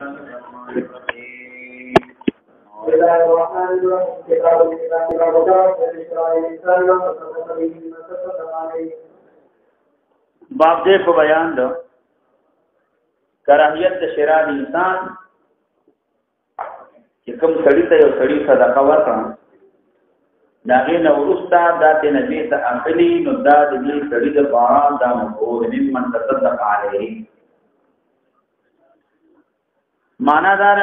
الرحمن الرحيم بسم الله الرحمن الرحيم كتاب الكتاب الإسرائيل باب دې په بیان ده کراهیت د شراب انسان چې کوم سړی ته یو سړی صدقه ورکړي دا غینه ورستا د نبی ته اخلي نو دا د دې سړی د باران دا مقول من تصدق علیه معنا دار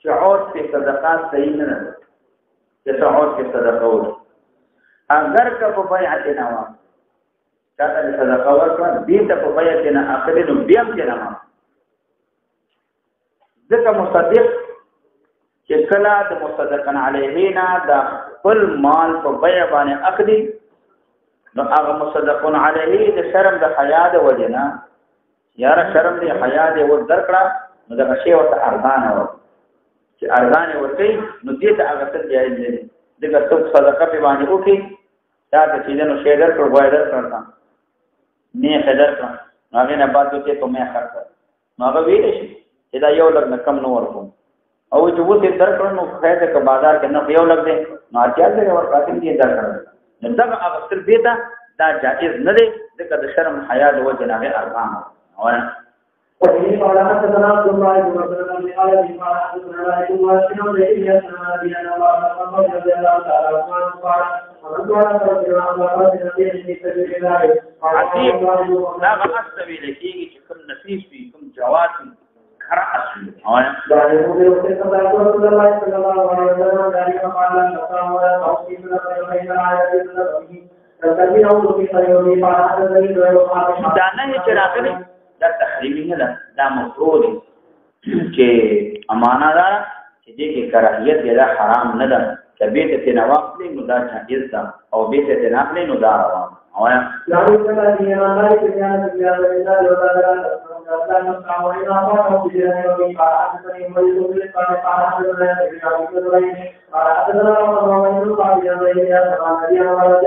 چې عود په صدقات صحیح نه ده چې عود په صدقه وي اگر که په بیعت نه و چاته صدقه ورکړه دې ته په بیعت نه اخلي نو بیا هم نه ما ځکه مصدق چې کله د مصدقن علیه نه د خپل مال په بیع باندې اخلي نو هغه مصدقن علیه د شرم د حیا د وجنه یاره شرم د حیا د و درکړه نو دا شی ورته ارزانه و چې ارزانه ورته نو دې ته هغه څه جایز دی دغه څوک صدقه په باندې وکي دا چې نو شیدر پر وایدر کړتا نه خدر کړ هغه نه بعد ته په مې خرڅ نو هغه ویل شي چې دا یو لږ کم نو ورکوم او چې وته درکړ نو خیره ک بازار کې نو یو لږ دی نو اچھا دې ورکاتې دې درکړ نو دا هغه تر دې دا جایز نه دی دغه د شرم حیا د وجه نه ارزانه اور وفي قال حدثنا عبد الله بن مسعود بن قال قال حدثنا ابن واسع بن اياس بن ابي انا رضي الله تعالى عنه قال ومن قال رضي الله عنه في سبيل الله عتيق لا غستوي لكي كم نفيس في كم جواد خرأس اور قال رسول الله صلى الله عليه وسلم ذلك قال النصارى ولا توصيف بين آيات الله تتبعوا في خير قال حدثني دانه چراغلی دا تحریمی نه ده دا مفروض چې امانه ده چې دې کې کراهیت دا حرام نه ده چې به ته نواخلې نو دا جائز ده او به ته ناخلې نو دا روان او یا الله تعالی دې نه لای چې نه دې الله یو تعالی الله نو کاوي نه پاتو چې دې نه وي پاره دې مې دې پاره پاره دې نه دې دې پاره دې نه نو پاره دې نه یا سبحان الله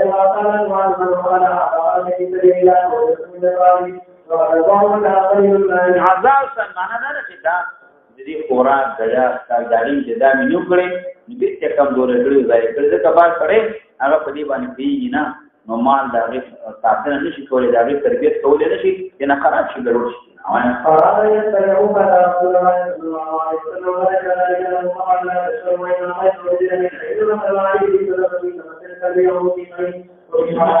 تعالی عذاب سمانه نه چې دا دې خوراک غیا کارداري چې دا مینو کړي دې چې کم دورې کړي ځای کړي ځکه بار کړي هغه په دې باندې پیږي نه نو مال دا غي ساتنه نشي کولای دا غي تربيت کولای نشي چې نه خراب شي ګرځي شي او انا قرار يتبعوا رسول الله صلى الله عليه وسلم وقال لا تشربوا إلا ما يتوجد من علم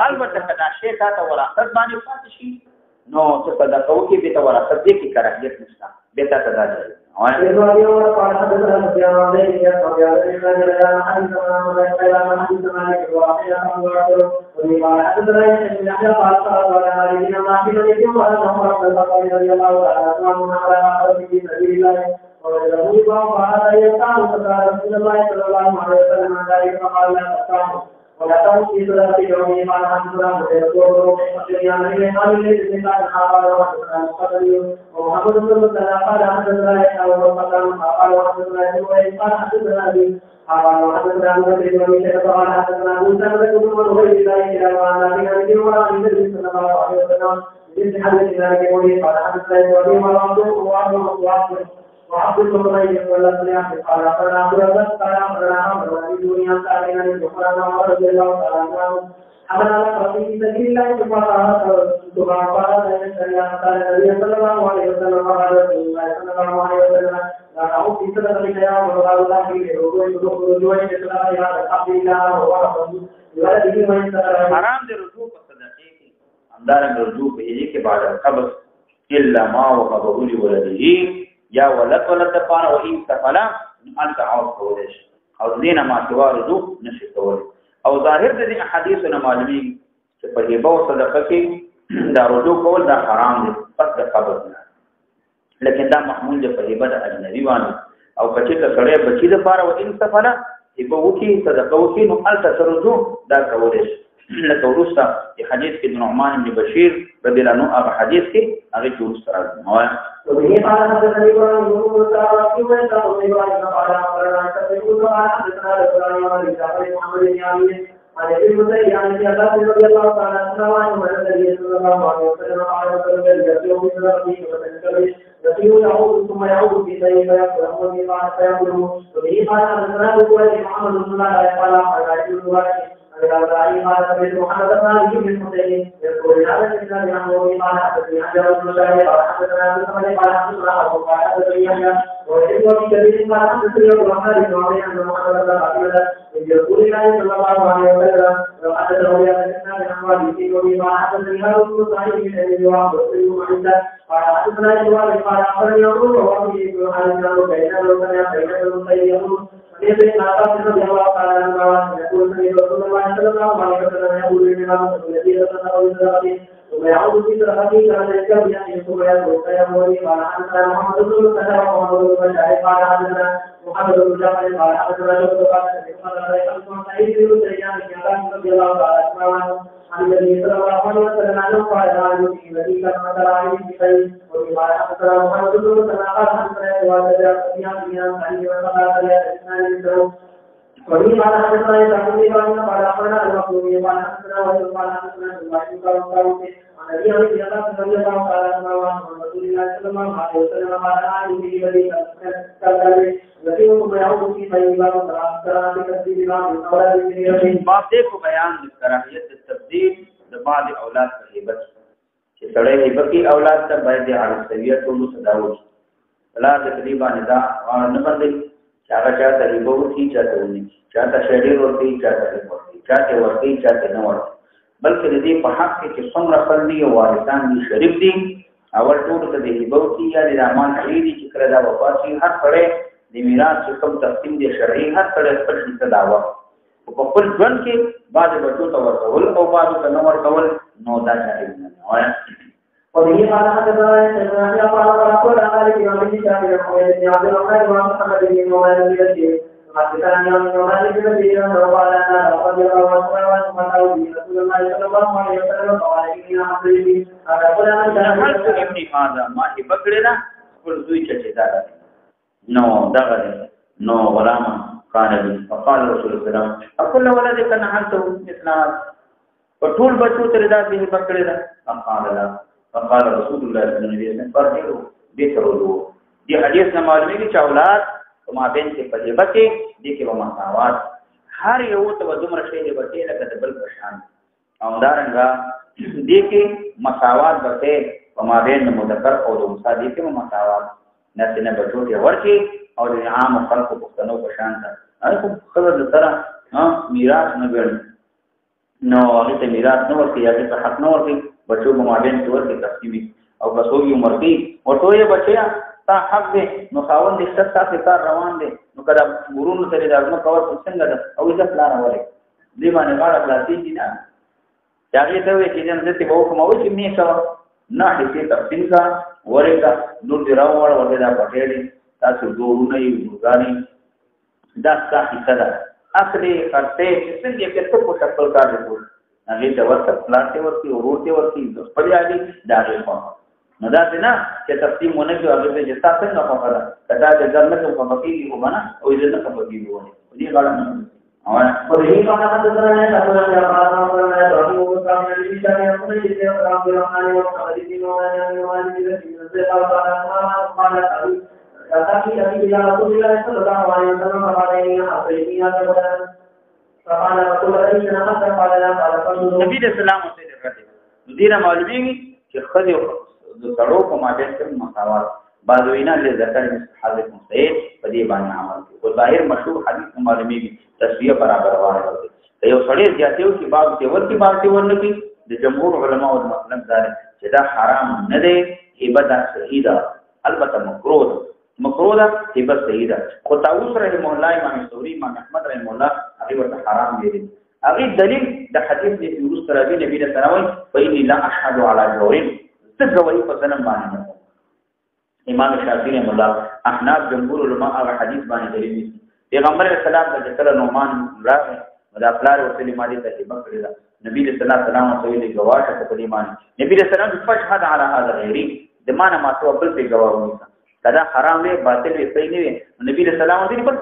البته کدا شی تا ته وراثت باندې پاتې شي نو څه صدقه وکي به ته وراثت دې کې کراهیت نشته به ته تدا ځي او ان دې یو قال حدثنا سفيان بن اياس قال حدثنا حدثنا حدثنا واقعا وما حدثنا ابن يحيى قال قال علينا ما في الذي هو عمر بن الخطاب رضي الله عنه على في سبيل الله ورجل وقال يقال رسول الله صلى الله عليه وسلم ذلك قال لا تقام ولا تمشي صلاة يومي قال حدثنا ويقول يعني قال لي بسم الله قال ومحمد بن مسلم قال حدثنا يحيى وقال حدثنا قال حدثنا ابي قال حدثنا ابو بكر بن شيبه قال حدثنا موسى بن عبيد الله الى وعن ابي وعن النبي صلى الله عليه وسلم في حديث ذلك قال حدثنا ابراهيم وعبد الله ولا سمع قال قال عبد الله قال عبد الله دنيا تعالى سبحان الله رضي الله تعالى عنه حمل في سبيل الله سبحانه وتعالى النبي صلى الله عليه وسلم قال رسول الله صلى الله عليه وسلم لا تعود في سبيل الله وقال الله في رجوع الى عبد الله ولده من حرام دي رجوع صدقه اندار رجوع به کې بعد قبض الا ما وقبض لولده یا ولد پاره او ان تفلا انت عوض کولش او دینه ما توارذو نشي کول او ظاهر دې احادیثونه معلومي چې په هیبه او صدقه کې دا رجوع کول دا حرام دي پس د قبض نه لیکن دا محمول دی په هیبه د اجنبي باندې او کچې ته سره بچی د پاره او ان تفلا هیبه وکي صدقه وکي نو الته رجوع دا کولش لکه ورسته د حدیث کې نعمان بن بشیر رضی الله عنه هغه حدیث کې هغه جوړ سره راځي وبه قال حدثنا ابراهيم بن موسى وابن ابراهيم قال حدثنا محمد بن علي عن ابي المسيب عن ابن عباس رضي الله تعالى عنهما ان النبي صلى الله عليه وسلم قال مثل يوم الرقيق وتنكبش رقيق يعود ثم يعود في سيف فيأكل أمه قال فيأكله وبه قال حدثنا ابو بكر محمد بن الله قال قال ابن الأوزاعي قال سمعت محمد بن علي بن حسين يقول هذا الإسلام عن قال حدثني عن جابر بن سعيد قال حدثنا ابن سعيد قال حدثنا أبو قال حدثني يحيى ويحيى في كبير قال حدثني أبو الرحمن بن عمرو أن محمد بن عبد يقول الله صلى الله عليه وسلم لو حدثه يا الإسلام عن والدي وبي قال حدثني هذا بن سعيد بن أبي وهب وسلم عنده قال حدثنا الوالد قال أخبرني يقول ووالدي بن حارث بين المسلم بين المسلم يقول ابن عباس رضي الله تعالى عنهما يقول سمعت رسول الله صلى الله عليه وسلم يقول للإمام الذي يتصدر ثم يعود في صلاته كما يذكر يعني ثم يقول فيقول قال حدثنا محمد بن مسلم ومحمد بن بشار قال حدثنا محمد بن جعفر قال حدثنا شعبة قال سعيد بن سيدنا بن عباس رضي الله تعالى عنهما عن النبي صلى الله عليه وسلم عنه قال لا يؤتي الذي كان مثل عليه بخير وقال حدثنا محمد بن مسلم قال حدثنا وجد فيها سعيد وقال لا وبه قال حدثنا يسعد بن ابراهيم قال اخبرنا المخزومي قال حدثنا وجد قال حدثنا ابراهيم قال عن ابي عبد رضي الله تعالى عنه عن رسول الله صلى الله عليه وسلم قال لا يؤتي الذي كان ثم يعود في طيبا وترى بتسبيح بعض الاولاد من باب دې کو بیان د کراهیت تبديل د بعض اولاد په هیبت چې سړی هیبت کی اولاد ته باید د سویت او صداوت الله د تقریبا ندا او نه باندې چاغه چاته ریبوتی چاته ونی چاته شډیر ورته چاته ورته چاته ورته چاته نه ورته بلکې د دې په حق کې چې څومره فرضي او وارثان دي شریف دي اول ټول ته د ریبوتی یا د رامان خریدي چې کړه دا وفاسي هر کړه د میراث چې کوم تقسیم دي شرعي هر کړه خپل څه داوا او په خپل ژوند کې بعد بچو ته ورکول او بعد ته نو ورکول نو دا جایز نه وایي وبه قال حدثنا يحيى قال قال مالك بن ابي شافعي بن عبد الرحمن بن محمد بن مالك بن حدثنا يوم مالك بن دينار وقال انا رضي الله عنه وقال رسول الله صلى الله عليه وسلم قال اني احببت اقول من كان ابن هذا ما هي بکړه خپل دوی چې دا نو دغه نو غلام قال فقال رسول الله صلى الله عليه وسلم اقول ولدك نحته مثل وطول بچو تر دا به بکړه قال لا فقال رسول الله صلى الله عليه وسلم فرجو ذکرو دی حدیث نه معلومه کی چې اولاد ما بین کې پدې بکې دي کې وما ساوات هر یو ته دومره شی دی بکې لکه د بل پشان او دارنګا دي کې مساوات بکې وما بین مذکر او انثى دي کې مساوات نسنه بچو ته ورکی او د عام خلکو پښتنو پشان ته هغه خبر سره میراث نه ګڼي نو هغه ته میراث نه ورکی هغه ته حق نه ورکی بچو په مابین څور کې تقسیمي او بسوي عمر کې ورته یې بچیا تا حق دې نو خاوند دې ست ساتي کار روان دي نو کله ورونو سره دغه کور څنګه ده او دې پلان وره دې باندې غاړه خلاصي دي نه هغه ته وې چې جن دې په کومه وې چې می څو نه هیڅ تقسیم کا ورګه نور دې راوړ ورته دا پټېړي تاسو ورونه یې ورګاني دا څه ده اصلي خرڅه چې څنګه کې څه په شکل کار دی هغه د ورته پلاټي ورته ورته ورته په دې اړې دا غوښه نو دا څنګه چې تقسیم ونه کې هغه د جتا څنګه په خبره کدا د ځنه په مکیږي هو معنا او دې نه په مکیږي وونه دې غاړه نه او په دې باندې د سره نه تاسو نه راځو او د کار نه دي چې نه په دې کې راځي او د دې نو نه دې د او تعالی دا چې دې لا رسول الله صلی الله علیه وسلم باندې حقیقت فقال رسول الله صلى الله عليه وسلم قال لا قال نبی رسول الله صلی الله علیه وسلم دې معلومیږي چې خدای د سړو په ماده کې مساوات بعضوینا له ذکر حضرت مسعود په دې باندې عمل کوي او ظاهر مشهور حدیث معلومیږي تسویه برابر وایي ته یو سړی ځاتیو چې باب ته ورته باندې ورنکي د جمهور علماء او مطلب دا چې دا حرام نه دی عبادت صحیح ده البته مکروه ده هبه صحیح ده خو تاوس رحم الله امام ثوری امام احمد رحم الله هغه ورته حرام دي هغه دلیل د حدیث دی چې ورسره راوی نبی له تراوی فإني لا أشهد على جور تغوی په ځنم باندې امام شافعی رحم الله احناف جمهور علماء هغه حدیث باندې دلیل دي پیغمبر اسلام د ذکر نومان راغی دا خپل ورته مالي ته هبه کړی دا نبی له سلام ته ویلي گواشه په دې باندې نبی له سلام فشهد على هذا غیری د معنا ما تو خپل په گواهی کدا حرام وي باطل وي صحیح نه وي نبی رسول الله دې پر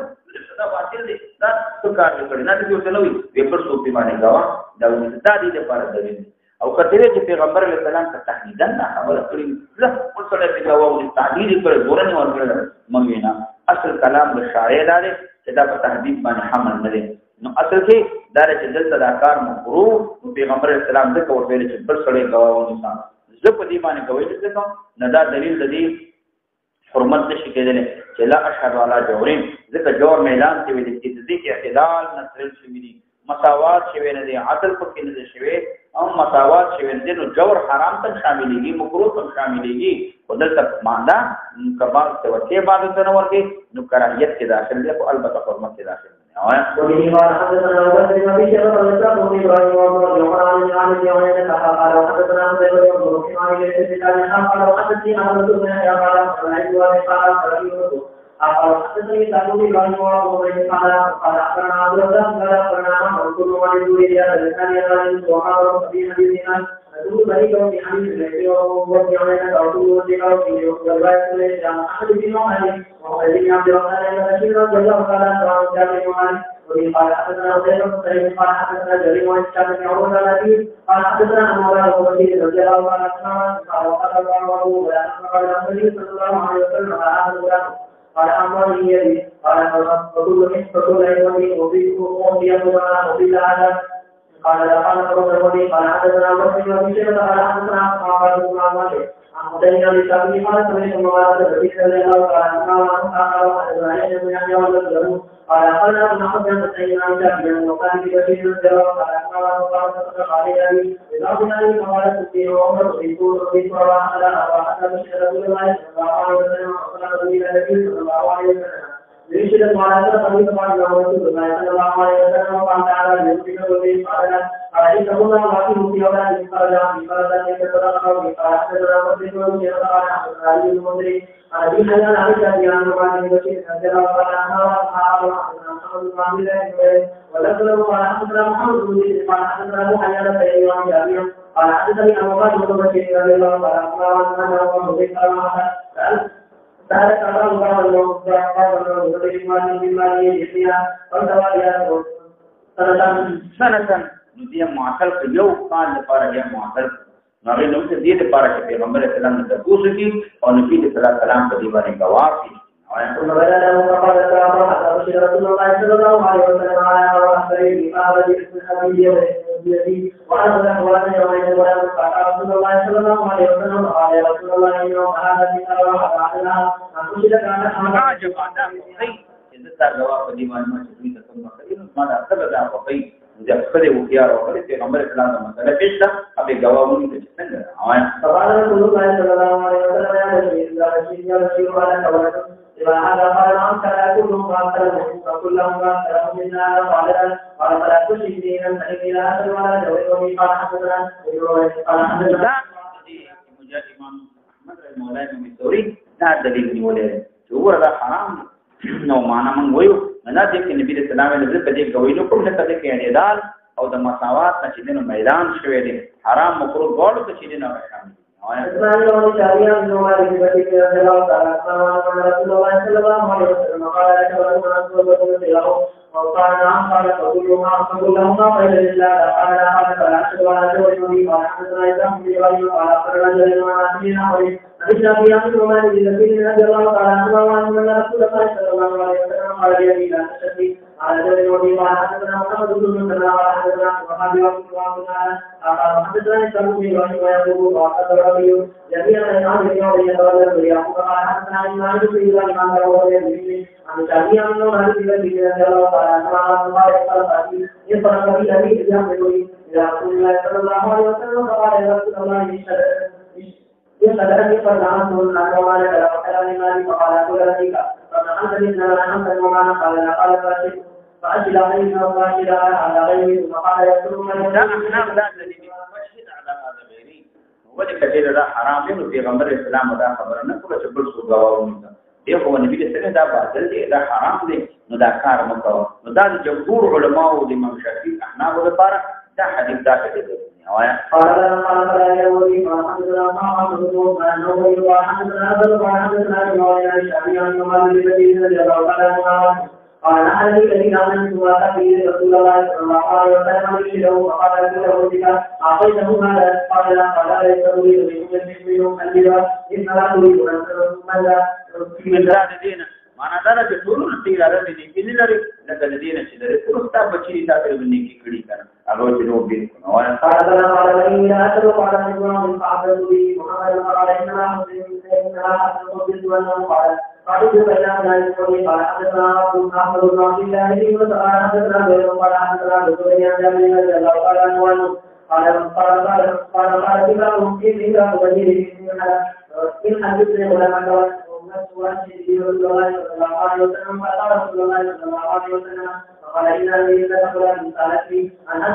دا باطل دي دا څه کار کړی نه دي ورته نوې پیپر سو په باندې غوا دا د دې لپاره دلیل او کله چې پیغمبر علیه السلام ته تحدیدا خبره کړې زه په سره په غوا او تعدیل کړ ګورنه ورکړل مونږ نه اصل کلام د شاعر دی چې دا په تحدید باندې حمل نه دی نو اصل کې دا چې دلته دا کار مکروه پیغمبر علیه السلام ته ورته چې بل سره غوا او انسان زه په دې باندې کوي چې کوم نه دا دلیل د دې حرمت نشي کېدل چې لا اشهد علی جورین ځکه جور اعلان کې ویل چې د دې کې اعتدال نصر شوی دي مساوات شوی نه دي عدل پکې نه شوی او مساوات شوی نه دي نو جور حرام ته شاملېږي مکروه ته شاملېږي ودلته ماندا کبال ته ورته عبادت نه ورته نو کراهیت کې داخل دي او البته حرمت کې داخل دي وبه قال حدثنا ابو بكر بن ابي شيبه قال حدثنا ابراهيم وابن عن عن يوم قال حدثنا زيد بن مسلم عن الاسلام قال حدثني عن رسول الله قال قال حدثني داود بن ابراهيم قال اخبرنا عبد الله قال اخبرنا منصور بن يزيد قال كان يقول في حديثنا رسول الله في حديث الذي وفي عينه رسول الله في روايه عن احد بن مالك وعلي عبد الرحمن بن بشير رضي الله تعالى عنه جابر بن مالك وفي قال حدثنا زيد بن سعيد قال حدثنا جرير بن هشام بن عروه الذي قال حدثنا عمر بن بشير رضي الله تعالى عنه قال وقال الله قال النبي صلى الله عليه وسلم قال أمرني يدي قال فكل يومي وفي هذا قال قال فرد قال حدثنا مسلم وفي شيء قال حدثنا قال مالك عن مدين للشافعي قال سمعت مبارك النبي صلى الله عليه وسلم قال حدثنا من يحيى ولد قال قال ابن حسن سيدنا شافعي وقال في بشير الجواب قال قال لي اذا كنا قال في عمر في طول في صراحه حتى بشير رسول الله صلى الله عليه وسلم وقال النبي صلى الله عليه وسلم يشهد على ذلك بعد رسول الله صلى الله عليه وسلم وقال تعالى يمكن به قال عليك الله واقيم في اولاد قال قال ذلك قال حدثنا مسلم بن قال علي المدري ابي حيان عليك بيان وقال بشير رضي الله عنه قال محمد ولكن قال حدثنا محمد بن قال حدثنا ابو حيان بن ابي قال حدثني ابو بكر بن بشير رضي الله عنه قال ذلك الله سنه دې معاصر یو کال لپاره یې معاصر نو نو دې لپاره چې پیغمبر اسلام ته کوڅه کی او نبی صلی الله علیه وسلم په دې باندې گواه دي ثم بدا له فقال حتى رسول الله صلى الله عليه وسلم على وحده قال بيدي وأنا له وأنا يومين ولا رسول الله صلى الله عليه وسلم قال يا رسول الله إنه هذا ذكر وحدنا أقول لك أنا عجب عنا إذا صار جواب دي ما تقول تكون مخير ما ده سبب ده وقي إذا خذ وخيار وقال في عمر الإسلام مثلا فيش أبي جوابوني تجسنا فقال رسول الله صلى الله عليه وسلم يا رسول الله إذا هذا قال عنك لا كلهم قاتلهم فكلهم قاتلهم منا قال فلا تشرك دينا فإني لا أسأل ولا جوابني قال حدثنا قال حدثنا مجاهد إمام أحمد المولى بن الثوري لا دليل ولا هو هذا حرام نو معنا من ويو نه دې کې نبی رسول الله علیه وسلم دې کوي نو کوم څه دې کې اعتدال او د مساوات چې دینو میدان شوی دی حرام مکروه ګورو ته چې دینو شامل اسماعيل بن شعبية بن مالك بن بشير رضي الله تعالى عنه قال رسول الله صلى الله عليه وسلم قال لك ورسول الله وقال نعم قال فكلهما خير لله قال لا فلا أشهد ولا جوابني قال حدثنا إسحاق بن إبراهيم قال أخبرنا جرير بن عاصم عن شعبية بن مالك بن بشير رضي الله تعالى عنه أن رسول الله صلى الله عليه وسلم قال لي لا تشرك على جرير بن قال حدثنا محمد بن مسلم قال حدثنا وحبيب بن قال حدثنا إسحاق بن إبراهيم ويقول وقال ربي جميعا عن اليوم يتولى ويقول قال حدثنا إسماعيل بن إبراهيم عن رواية عن شعبية بن مالك بن بشير رضي الله تعالى عنه قال يفرق في الذي يعمل إلى رسول الله صلى الله عليه وسلم فقال يا رسول الله يشهد أن يفرد عنه أن ومالك لا وكلام مالك فقال كل ذلك فنحن لنا أنت ومانا قال لا قال فأشهد علينا وأشهد على غيره فقال يكتب من لا أحنا لا دليل وأشهد على هذا غيري ولكثير ذا حرام في پیغمبر اسلام دا خبرنا کله چې بل څه غواړي دی خو نبی دې څنګه دا باطل دی دا حرام دی نو دا کار مکو نو دا جمهور علما او د امام شافعي احناف لپاره دا حدیث دا دی نوایا قال لا يروي محمد بن محمد بن نووي وحدثنا ابو محمد بن نووي الشافعي عن مالك بن رضي الله عنه قال أنا الذي آمنت به رسول الله صلى الله عليه وسلم يشهده فقال له بك أعطيته هذا قال لا قال ليس أريد منهم أن إنما أريد أن ماذا من ذات دينه معنا دا چې ټول نتیجه لري چې نه لري لکه د دینه چې لري ټول ستا بچی تاسو باندې کې کړی کنه هغه چې نو به نو وایا قال إن أتى قال إن فعبد به محمد قال إنما أحسن وأنه قال قالوا بين ذلك قال حدثنا أحمد بن عبد الله وقال حدثنا غير قال حدثنا بن جابر رضي الله تعالى عنه قال كتاب في كتاب وجيه إن حدثني غلام ومسوى رسول الله صلى الله عليه وسلم قال رسول الله صلى الله عليه وسلم قال إن الذي تدخل من سالتي أنا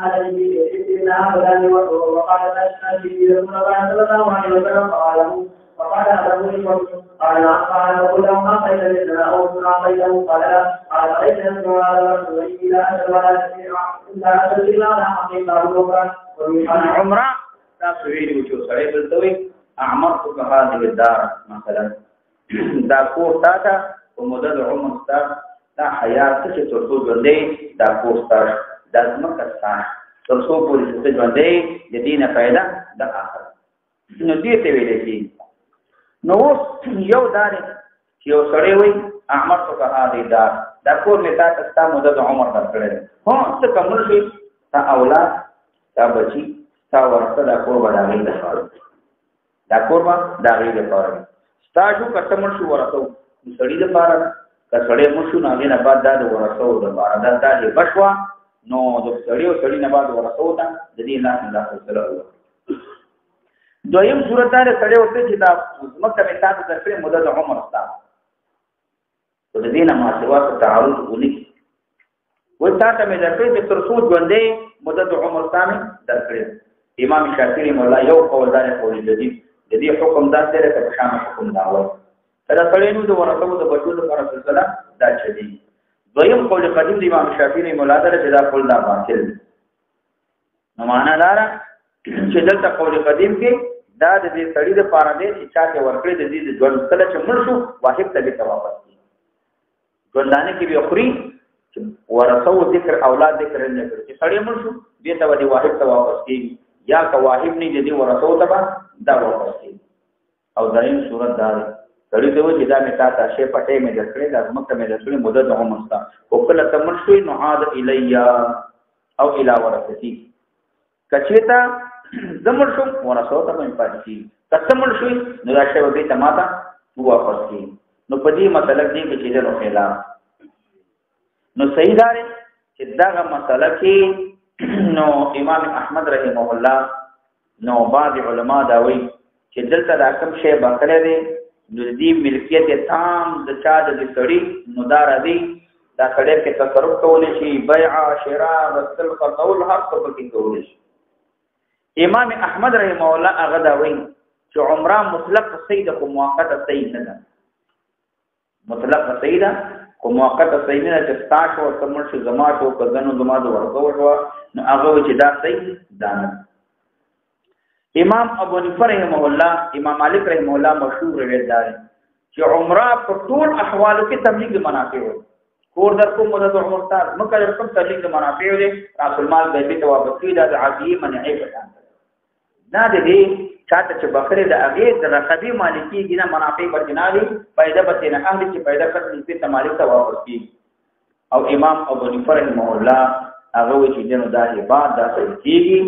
أحد بإذنها غلام وقال أشهد رسول الله صلى الله عليه وسلم فقال أبو قال قل لهم ما قيل لنا أو ما قيله قال لا قال ليس يسمع على رسول إلا أشهد ولا أشهد إلا على حقيقة الأخرى أنا عمره تاسويل وشو سعيد الدوي أعمرتك هذه الدار مثلا دا کور تاتا ومدد عمر ستا دا حیات چې ترسو ژوندې دا کور ستا دا ځمکه ستا ترسو پورې چې ژوندې د دینه پیدا د آخر نو دې ته ویل کېږي نو اوس یو دار چې یو سړی وي اعمرتک هذه الدار دا کور مې تاته ستا مدد عمر درکړی هو څه کوم شي تا اولاد تا بچي تا ورته دا کور بدلې د خالق دا کوربا دا غي د پاره تاسو کټمل شو ورته سړی د پاره که سړی مو شو نه نه بعد دا ورته د پاره دا د بشوا نو د سړی نه بعد ورته دا د دې نه الله تعالی دویم صورت دا سړی ورته چې دا مکه په تاسو د خپل مدد عمر ستا د دې نه ما سوا تعارض ونی و تاسو مې درته د ترسو ژوندې مدد عمر سامي درکړي امام شافعي مولا یو قول دار قول جديد د دې حکم دا سره په شان حکم دا و دا سړی نو د ورثو د بچو لپاره سلسله دا چدي دویم قول قدیم د امام شافعي مولا دره چې دا قول دا باطل نو معنا دا چې دلته قول قدیم کې دا د دې سړی د پاره دی چې چا کې ورکړي د دې د ژوند کله چې مړ شو واحد ته به واپس کی ژوندانه کې به خوري چې ورثو ذکر اولاد ذکر نه کوي چې سړی مړ شو دې ته ودی واحد ته واپس کی یا که واحد نه دي ورثو ته دا واپس کی او دریم صورت دا سړی ته و چې دا مې تاسو شی پټې مې درکړې دا مکه مې درکړې مدد هم مستا او کله تمر شوی نو عاد الیا او الی ورثتی کچېتا زمر شو ورثو ته مې پاتې کی کتمر شوی نو دا شی به ته ماته واپس کی نو په دې مسله کې چې له خلاف نو صحیح دا چې دا مسله کې نو امام احمد رحمه الله نو بعض علما دا وایي چې دلته دا کوم شی باکره دی نو دې ملکیت تام د چا د سړی نو دا راځي دا سړی کې تصرف کول شي بیع شراء وصل قول هر څه پکې کول شي امام احمد رحمه الله هغه دا وایي چې عمره مطلق صحیح ده خو موقته صحیح نه ده مطلق صحیح ده خو موقته صحیح نه ده چې تاسو او تمر شو زما شو کزنو زما د ورکو شو نو هغه چې دا صحیح ده نه امام ابو حنیفه رحمه الله امام مالک رحمه الله مشهور روایت ده چې عمره په ټول احوالو کې تبلیغ منافع وي کور در کوم مدد عمر تاسو مکه در کوم تبلیغ منافع وي رسول مال به ته واپس کیدا د عادی منعی پټان دا دې چاته چې بخره د هغه د رقبی مالکی دینه منافع برجنالي پیدا بته نه اهل چې پیدا کړل په مالک ته واپس کی او امام ابو حنیفه رحمه الله هغه وی چې دنه د عبادت د کیږي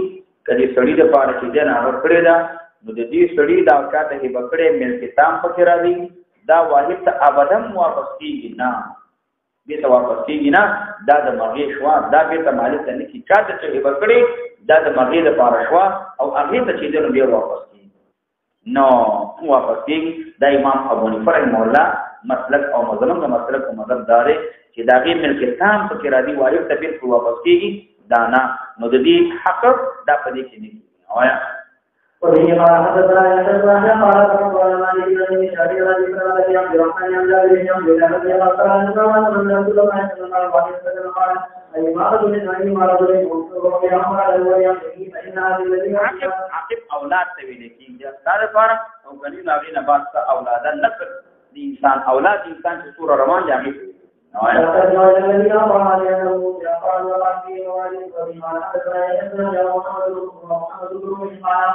کله سړی د پاره چې دنه هغه کړی دا نو د دې سړی دا چاته هی بکړې مل کتاب پکې را دي دا واحد ته ابدم واپس کیږي نه به ته واپس کیږي نه دا د مغی شوا دا به ته مالک ته نه کی چاته چې هی بکړې دا د مغی د پاره شوا او هغه ته چې دنه بیا واپس نو واپس کیږي دا امام ابو حنیفه رحمه الله مسلک او مذهب د مسلک او مذهب دار چې دا غي ملک تام پکې را دي وایي ته به واپس کیږي دانا نو د دې حق دا پدې کې نه وایا وبه قال حدثنا يحيى قال قال مالك بن شهاب رضي الله عنه عبد الرحمن بن عبد الله رضي الله عنه قال رسول الله صلى الله عليه وسلم قال أي مرض من أي مرض وفي أمر الولي فإن هذه الذي عقب اولاد ته ویل کیږي ستاره پر او غنی لاوی نه باسه اولاد نکړ دي انسان اولاد انسان چې سور روان جامي لقد جاء الذين قال لهم يقال وقال وبما حدثنا يحدثنا يا محمد بن قال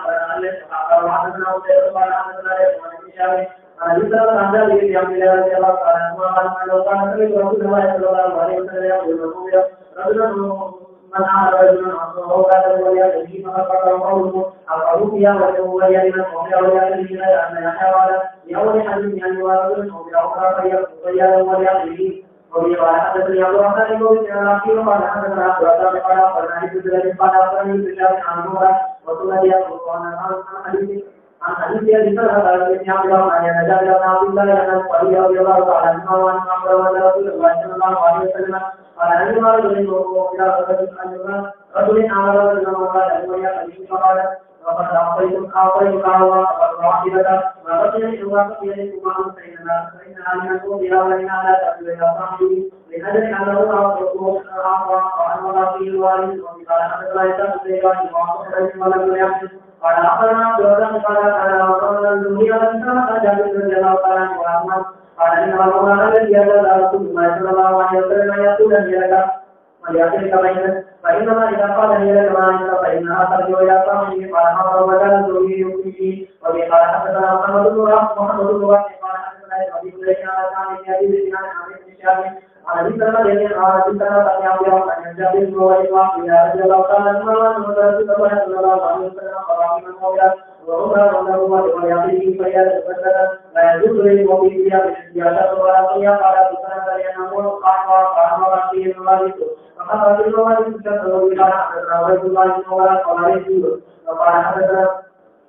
قال حدثنا قال حدثنا ابن شهاب عن ابي سلمة عن ابي بن عبد الله رضي الله عنه قال لو كان سمعت رسول الله صلى الله عليه وسلم يقول رجل من عمل رجلا وهو قال وليأتي فقال قوله أقروا فيها وليأتي وليأتي أن يحاول لأول حديث أن يوارد وبأخرى وليأتي وبقال حدثني عبد الرحمن بن الأخير قال حدثنا عبد الرحمن قال حدث ذلك قال أخبرني بالله عن عمر وسنة يقول عن حديث أبي سلمة قال ابن عبد الرحمن أن جابر بن عبد الله أن الصحابي رضي الله تعالى عنه وعن عمر رسول الله صلى الله عليه وسلم قال أن رجل رجل عمل رجلا وقال أن يأتي فقال وقد أعطيتك واحدة ما بقي إلا بقيتكم معه فإنها من الأمور ولنا لا تأكل إلى صاحبه من أجل أنه أعطى وأن الله فيه الوالد وقال حدث لا يتأكل إلى ولم يحدث قال أخبرنا عبد الرزاق قال أخبرنا الزهري عن سلمة جابر رضي الله تعالى عنه وعنه قال إن المولى الذي أجل رسول الله صلى الله عليه وسلم يقول هي لك وليأتيك بينك فإنما إذا قال هي لك ما أنت فإنها ترجع إلى صاحبه قال حضر وكان الزهري يكفيه وقال حدثنا محمد بن رافع قال حدثنا أبي هريرة عن أبي سنان عن ابن شهاب عن ابي سلمة عن ابي سلمة عن عبد الله عن جابر بن وائل رضي الله تعالى عنه عن رسول الله صلى الله عليه وسلم قال من المولى وعمر انه وليقيه فيتبدل لا يجوز للمؤمن زيادة ولا قيام على ابي سلمة لانه قام فيه المالك فقال ابن مالك كتبه الى حدثنا عبد الله بن عمر قال يجوز وقال حدثنا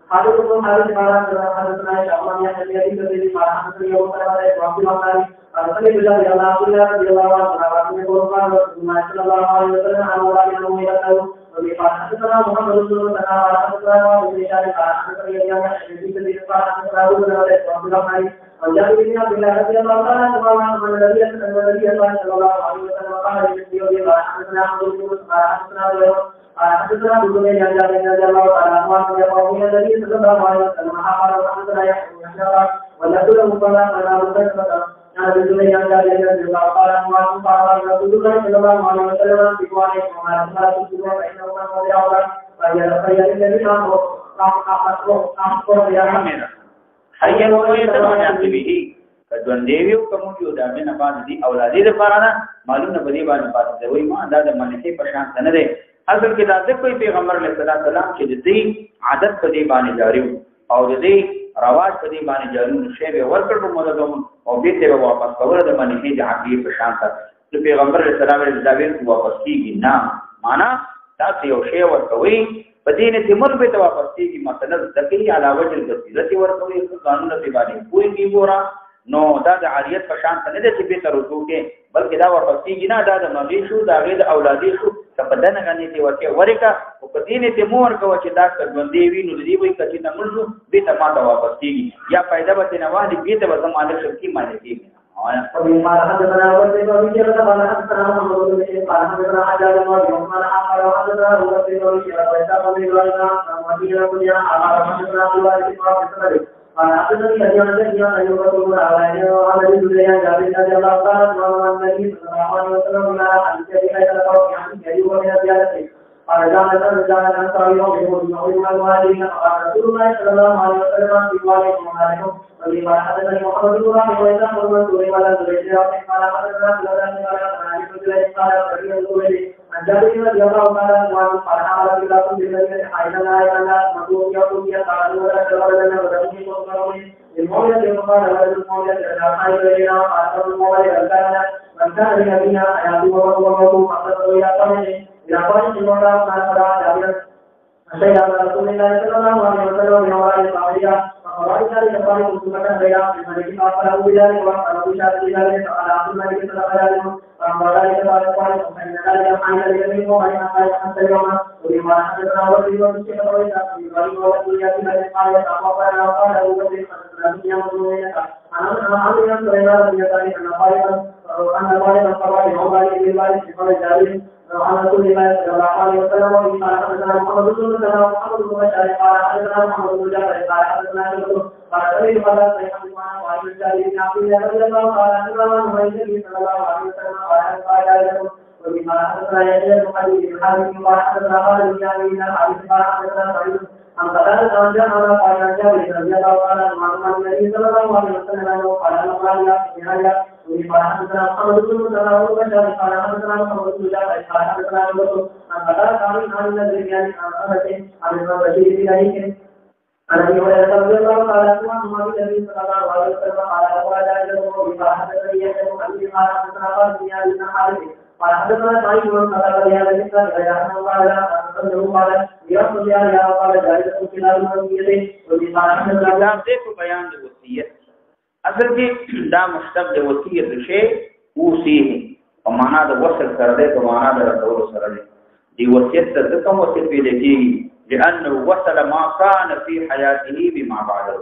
حدث بن حارث قال حدثنا شعبان يحيى بن ابي قال حدثني ابو سلمة وعبد الله قال سمعت جابر بن عبد الله رضي الله عنه يقول قال رسول الله صلى الله عليه وسلم عن الله انه يقول وقال حدثنا محمد بن مسلم قال حدثنا ابو بن شهاب قال حدثني يحيى بن ابي قال حدثنا ابو سلمة وعبد الله عن جابر بن عبد الله رضي الله عنه ان النبي صلى الله عليه وسلم قال للنبي قال حدثنا عبد بن مسلم قال حدثنا حدثنا ابو بن جابر رضي الله عنه يقول النبي صلى الله عليه وسلم قال حدثنا يحيى ولكن قال أنا بالله yang dari Allah Rasulullah sallallahu alaihi wasallam dikuali mengenai semua keinginan oleh Allah saya jadi apa yang hayyan wa yatama'a bihi kaduan dewi kemudian udah mena baad di auladi de parana malum na badi baad baad de wai ma anda de malike pashan sanade asal kita de koi पैगंबर sallallahu alaihi wasallam ke dei adat badi baad jari او dei رواج په دې باندې جارو شی به ورکړ په موږ او به ته واپس کول د باندې هي د عقلی په شان سره چې پیغمبر اسلام علیه السلام واپس کیږي نه معنا تاسو یو شی ورکوي په دې نه چې موږ به ته واپس کیږي مثلا ذکی علاوه د فضیلت ورکوي قانون ته باندې کوئی کی ګورا نو دا د عالیت په شان نه دي چې به تر رسو کې بلکې دا واپس کیږي نه دا د مالی شو دا غي د اولادي شو په دنه غني دی ورکه ورکا او په دې نه ته مور کوي چې دا څنګه وی نو دې وي کچې نه مرزو دې ته ما ته واپس کیږي یا فائدہ به نه وادي دې ته به مالک شرکی مالک کیږي وبما حدثنا وبما ذكر قال حدثنا محمد بن بشير قال حدثنا حجاج بن عمر قال حدثنا ابو بكر بن بشير قال حدثنا مدينة بن قال حدثنا عبد الله بن مسعود قال حدثني ابي عن ايوب بن علي وعن الزبير جابر رضي الله تعالى عنه عن النبي صلى الله عليه وسلم لا حديث كيف تقول عن ايوب بن زيادته قال جاء الانصاري يوم يوم الوالدين قال رسول الله صلى الله عليه وسلم في والدكم وعليكم وبما حدثني محمد بن رافع ويسام المنصور قال الزبير قال حدثنا سلمان قال عن جابر رضي الله تعالى عنه قال حمل في لكم بالذي حيث لا يعلم مقول يقول قال ولا تولنا ودعوني وقالوا المولى يقال ولد المولى لا خير لنا قال المولى من كان لنبينا يعبد وهو فقد يقال إذا قال المولى ما فرع جابر أشهد على رسول الله صلى الله عليه وسلم من وراء الصحابية فقال ذلك قال مسلمة بيان الملك أخبره بذلك وقال بشارة ذلك على عبد الملك صلى الله عليه وسلم فقال ذلك قال فإن ذلك حين يمين وإن حتى اليوم وبما حدثنا وفي وفي إبراهيم وفي ياسين قال أخبرنا وقال أبو بكر حدثنا بن يوم أنا عن سليمان بن يسار أن طالبا قال لعمر بن الخطاب قال جابر عن رسول الله صلى الله عليه وسلم قال حدثنا محمد بن سلمة محمد بن بشار قال حدثنا محمد بن جعفر قال حدثنا شعبة قال سمعت قال سمعت وعن الجابر بن عبد الله رضي الله تعالى عنهما عن النبي صلى الله عليه وسلم قال لكم وبما حدثنا يحيى بن حبيب بن حاتم قال حدثنا خالد بن ابي بن حاتم قال حدثنا سعيد عن قتادة عن جابر قال عن جابر رضي الله تعالى عنه عن النبي صلى الله عليه وسلم انه قال انا قال لا في هذا وقال حدثنا محمد بن سلمة وبشار قال حدثنا محمد بن جعفر قال حدثنا شعبة عن قتادة عن النبي عن انس عن ابن بشير بن علي عن ابي هريره رضي الله تعالى عنه عن النبي صلى الله عليه وسلم قال وقال جابر قال حدثني يحيى بن حبيب قال حدثنا خالد بن ابي بن حاتم قال حدثنا سعيد بن قتادة بهذا الاسناد غير انه قال يصل يا قال جالس في الارض وبما حدثنا ذکر بیان د وصیت اصل کې دا مشتق د وصیت شی اوصیه او معنا د وصل سره ده او معنا د رسول سره ده دی وصیت څه کوم وصیت ویل کېږي لانه وصل ما كان في حياته بما بعده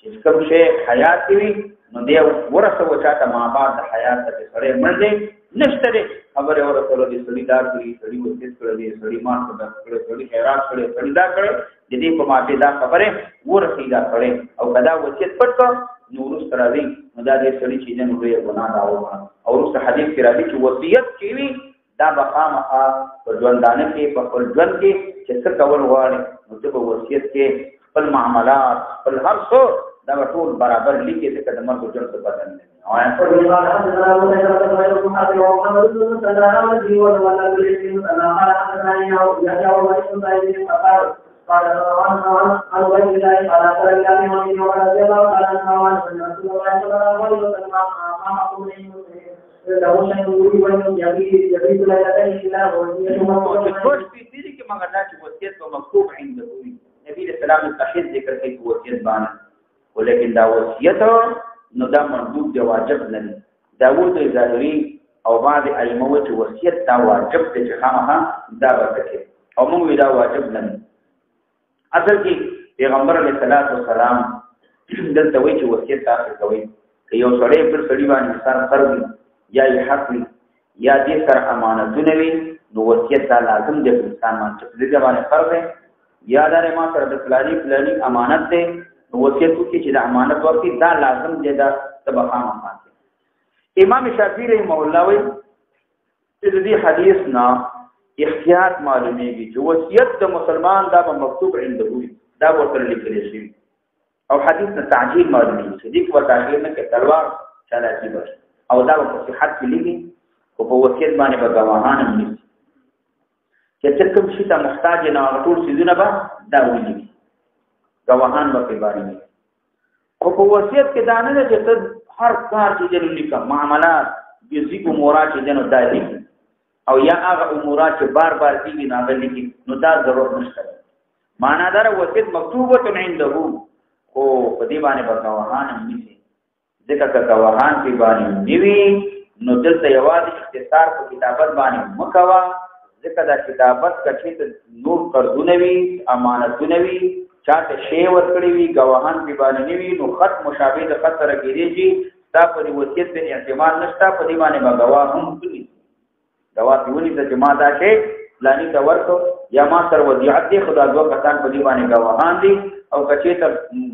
چې کوم شی حیات وي نو دی ورسره وچاته ما بعد حیات ته سره مړ نشته دی خبره ورته دي سړي دار کړی سړي وصیت کړی سړي مان کړی سړي خیرات کړی سړي دا کړی د دې په ماته دا خبره ورته دا کړی او کدا وصیت پټ کو نور سره دی نو دا دې سړي چې جن لوی ګناه دا او ورته حدیث کې راځي چې وصیت کوي دا بخامه په ژوندانه کې په خپل ژوند کې چې څه کول غواړي نو ته په وصیت کې خپل معاملات خپل هر څه دا ټول برابر لیکي چې کله مرګ ژوند څه بدل نه قال عن غير الله قال قال الله من رضي الله تعالى عنه عن رسول الله صلى الله عليه وسلم ما حكم له شيء يريد لا يدري الا هو خوش في دې کې مګر دا چې وصیت او مکتوب عنده وي نبی رسول الله صحیح ذکر کوي وصیت باندې ولیکن دا وصیت نو دا مندوب دی واجب نه دی داوود ظاهری او بعض ائمه چې وصیت دا واجب دی چې خامخا دا ورته او موږ دا واجب نه دی اصل کې پیغمبر علیه الصلاۃ والسلام دلته وایي چې وصیت تاسو کوي که یو سړی پر سړي باندې سر فرض یا یې حق وي یا دې سره امانتونه وي نو وصیت دا لازم دی په انسان باندې چې دې باندې فرض دی یا دا ما سره د فلاني امانت دی نو وصیت وکړي چې د امانت ورکړي دا لازم دی دا تبخام امانت امام شافعی رحمه الله وایي چې دې حدیث نه احتیاط معلومیږي چې وصیت د مسلمان دا په مکتوب عنده وي دا ورته لیکل شوی او حدیث نه تعجیل معلومیږي چې دې په تعجیل نه کې تلوار چالاکی بر او دا په صحت کې لګي او په وصیت باندې به گواهان هم نشي چې کوم شي ته محتاج نه ټول سيزونه به دا ولي گواهان به په باندې او په وصیت کې دا نه چې هر کار چې جن لیکه معاملات بیزی امورات چې جن دایي او یا هغه امورات چې بار بار کیږي ناغلی کی نو دا ضرورت نشته معنا دار وصیت مکتوبه عنده خو په دې باندې بغاوهان هم نشي ځکه که گواهان په باندې نیوي نو دلته یوازې اختصار په کتابت باندې مکوا ځکه دا کتابت کچې ته نور قرضونه وي امانتونه وي چاته شی ورکړي وي گواهان په باندې نیوي نو خط مشابه د خط سره کېږي تا په وصیت په اعتماد نشته په دې باندې بغاوه هم کوي دوا پیونی ته ما دا شی لانی تا ورکو یا ما سر ودیعت دی خدا دو کسان په دی باندې گواهان دي او کچې ته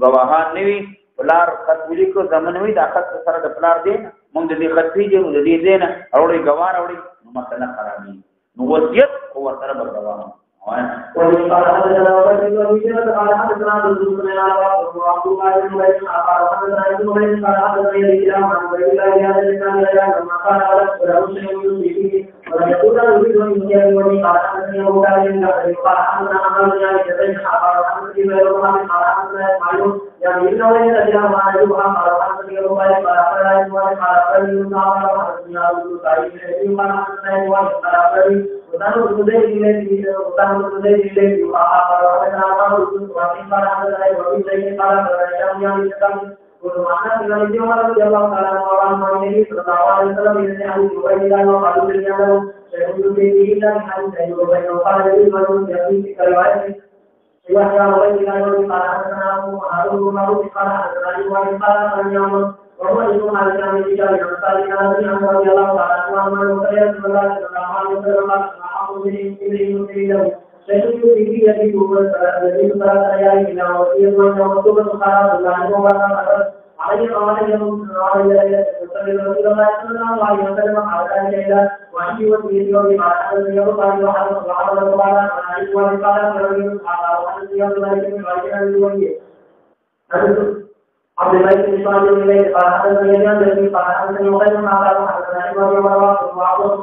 گواهان نیوي پلار خط ولیکو زمون وی دا خط سره د پلار دی مونږ دې خط پیږو د دې دینه اوري گواه اوري مسله خرابي نو وصیت او سره بغاوه ومن قال حدثنا وبشر وبشر قال حدثنا رسول الله وعبد الله بن مسعود قال حدثنا ابن مسعود قال حدثنا يحيى عن عبد الله بن عبد لما قال له شيء يصيبه ولم يقول له يريد ان يجاوبني قال حدثني ابو بكر بن قال حدثنا عمرو بن ابي سعيد قال حدثني ابن قال حدثنا اسماعيل يعني ابن وليد رضي الله عنه قال حدثني ابو بكر قال حدثنا اسماعيل قال حدثني ابو سعيد قال حدثنا قال حدثني وكانوا الزبير الذي وكانوا الزبير الذي وقال وكان عمرو بن وقيل قال حدثنا وابي زيد قال حدثنا يعني ومعنى في ذلك رضي الله تعالى عنه النبي صلى الله عليه وسلم يسمع عبيد الله وقالوا له سيقول به الا بحديث ايوب وقال لي من يقول في روايته ويحيى عبيد الله قال حدثنا هارون بن معروف قال حدثنا ايوب قال عن يوم وهو ابن مالك عن الرجال عن سالم عن ابي عمرو رضي الله تعالى عنه انه سمع رسول الله صلى الله عليه وسلم احب من امرئ له سيكون في يده الذي صلاه ليالي الى وصيه ومكتوبه خلاص الله وبركاته عليه قال يوم عليه رسول الله صلى الله عليه وسلم على ذلك وحي وفي يوم على يوم قال وحرم وحرم قال عليه وقال على وحي يوم ذلك من غير عبد الله بن صالح إليه قال حدثني يزيد الذي قال حدثني غير ما قال حدثنا إبراهيم ورواه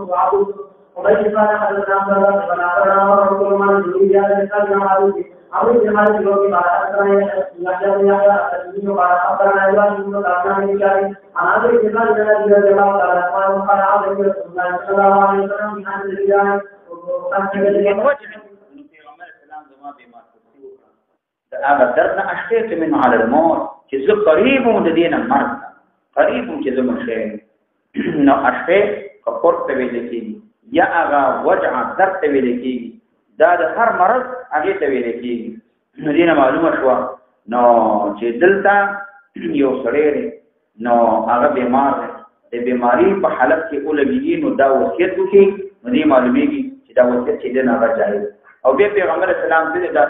وعبد وبين قال حدثنا عبد الله قال أخبرنا رسول الله بن زياد بن حديث عبد بن مالك بن قال حدثنا يحيى بن يحيى التلميذ قال أخبرنا إبراهيم بن قاسم بن شاري عن عبد بن مالك بن رضي الله تعالى عنه قال عبد بن رسول الله صلى الله عليه وسلم في هذا الرجال هذا درد اشتيت منه على الموت چې قريب د دینه مرګ قريب چې زموږ شي نو اشته کفر ته ویل کېږي یا هغه وجع درد ته ویل کېږي دا د هر مرض هغه ته ویل کېږي نو دینه معلومه شو نو چې دلته یو سړی نو هغه بیمار دی د بیماری په حالت کې ولګي نو دا وصیت وکړي نو دې معلومیږي چې دا وصیت چې نه هغه جایز او بیا پیغمبر اسلام دې دا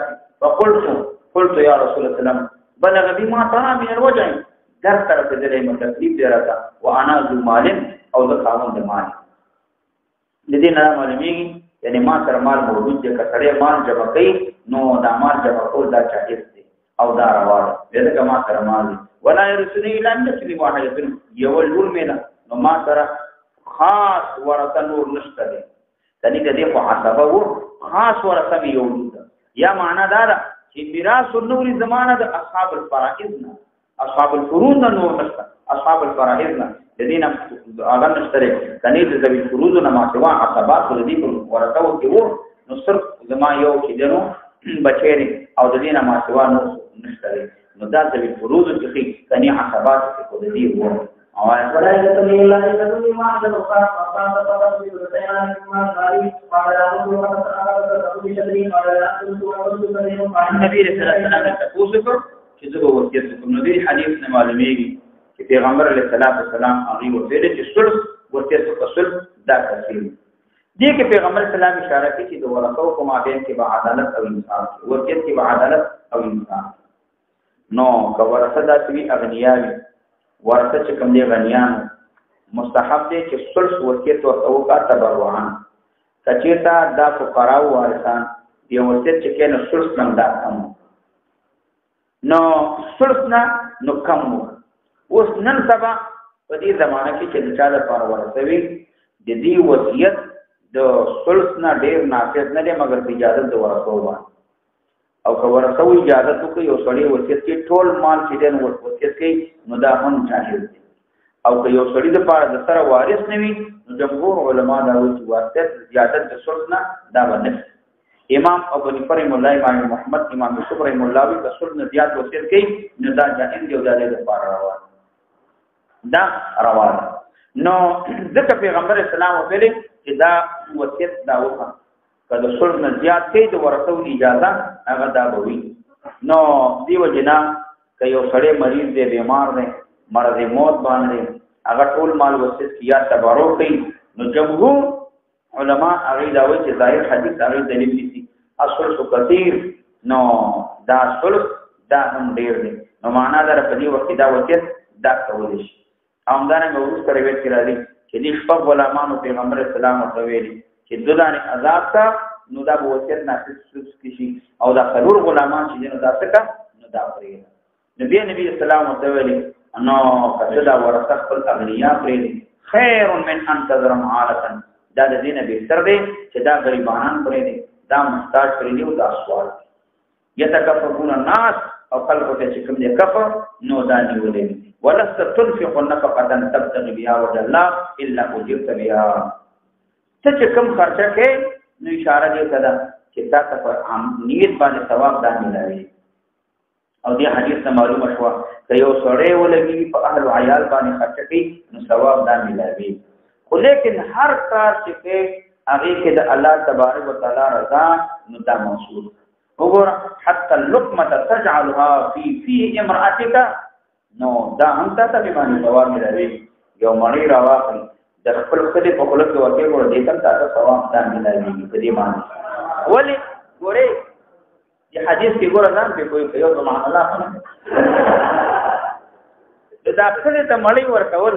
قلت يا رسول الله بلغ بما ترى من الوجع در طرف دې له تکلیف دی راته وانا ذو مال او ذو خاوند مال دې نه معلومیږي یعنی ما سره مال موجود دی کړه مال جمع کوي نو دا مال جمع کول دا چاهیت دی او دا راوړ دې کما سره مال دی ولا يرسني الا ان تسلم واحد یول ور مینا نو ما سره خاص ورته نور نشته دی تني دې په حسابه و خاص ورته یو یا معنا دا چې میراث النور زمانه د اصحاب الفرائض نه اصحاب الفروض نور نشته اصحاب الفرائض نه الذين اغن نشتري کني د ذوی الفروض نه ما سوا عصبات الذي ورثه کې وو نو صرف زما یو کې دنو بچی او د دینه ما سوا نو نشتري نو دا ذوی الفروض چې کني عصبات کې د دې وو او ولا يتمي الله يتمي ما عند الوقت فقط فقط بسيان ما غاري قال الله النبي رسول الله تقوسكم چې زه وصیت کوم نو دې حدیث نه معلومیږي چې پیغمبر علیه الصلاۃ والسلام هغه وصیت چې صلح وصیت کوم دا کثیر دي کې پیغمبر اسلام اشاره کوي چې د ورثو کوم مابین کې به عدالت او انصاف وصیت کې به عدالت او انصاف نو که ورثه داسې اغنیاوي ورثه چې کوم دی غنیان مستحب دی چې صلح وصیت او کا تبرعان کچیتا دا فقرا او وارثان دی وصیت چې کنه صلح نه دا کم نو صلح نه نو کم اوس نن سبا په دې زمانہ کې چې چا د پر ورثوي د دې وصیت د صلح نه ډیر نافذ نه دی مګر اجازه د ورثو باندې او که ورثو اجازه تو کوي یو سړی وصیت کې ټول مال چې دین وصیت کوي نو دا هم جایز دی او که یو سړی د پاره د سره وارث نه وي نو جمهور علما دا وایي چې وصیت زیادت د صلح نه دا باندې امام ابو حنیفه رحمه الله امام محمد امام یوسف رحمه الله وی د صلح نه زیات وصیت کوي نو دا جائز دی او دا د پاره روان دا روان نو ځکه پیغمبر اسلام ویلي چې دا وصیت دا وکړه کله صلح نه زیات کوي د ورثو اجازه هغه دا بوي نو دیو جنا که یو سړی مریض دی بیمار دی مرض موت باندې هغه ټول مال وصیت کیا تبرع کوي نو جمهور علما هغه دا وایي چې ظاهر حدیث هغه دلیل دي اصل څه کثیر نو دا صلح دا هم ډیر دی نو معنا دا په دې وخت دا وصیت دا کول شي امدانه موږ سره ویل کړی چې دې شپږ علماء پیغمبر اسلام او ویلي چې دلانه عذاب کا نو دا وصیت نافذ کیږي او دا څلور غلامان چې نو دا څه نو دا پرې نبی اسلام او ویلي نو کله ورثه خپل اغنیا پرې خیر من ان تذرم عالتا دا د دینه به تر دې چې دا غریبانان پرې دا محتاج پرې دی او دا سوال یتکففون الناس او خلق ته چې کوم دې کفر نو دا نیولې ولست تنفق نفقه تبتغي بها وجه الله الا اجرت بها ته چې کوم خرچه کې نو اشاره دې کړه چې تاسو په نیت باندې ثواب دا ملایي او دې حدیث ته معلومه شو چې یو سړی ولګي په اهل او عیال باندې خرچه کوي نو ثواب دا ملایي خو لیکن هر کار چې کې هغه کې د الله تبارک وتعالى رضا نو دا موصول وګوره حتى اللقمه تجعلها في امراتك نو دا هم تاسو به باندې ثواب ملوي یو مړی راوخی د خپل خدای په خلق کې ورته ور دي تم تاسو ثواب دا ملوي په دې باندې ولی ګورې د حدیث کې ګور ځان په کوئی یو سبحان الله دا خپل ته مړی ورکول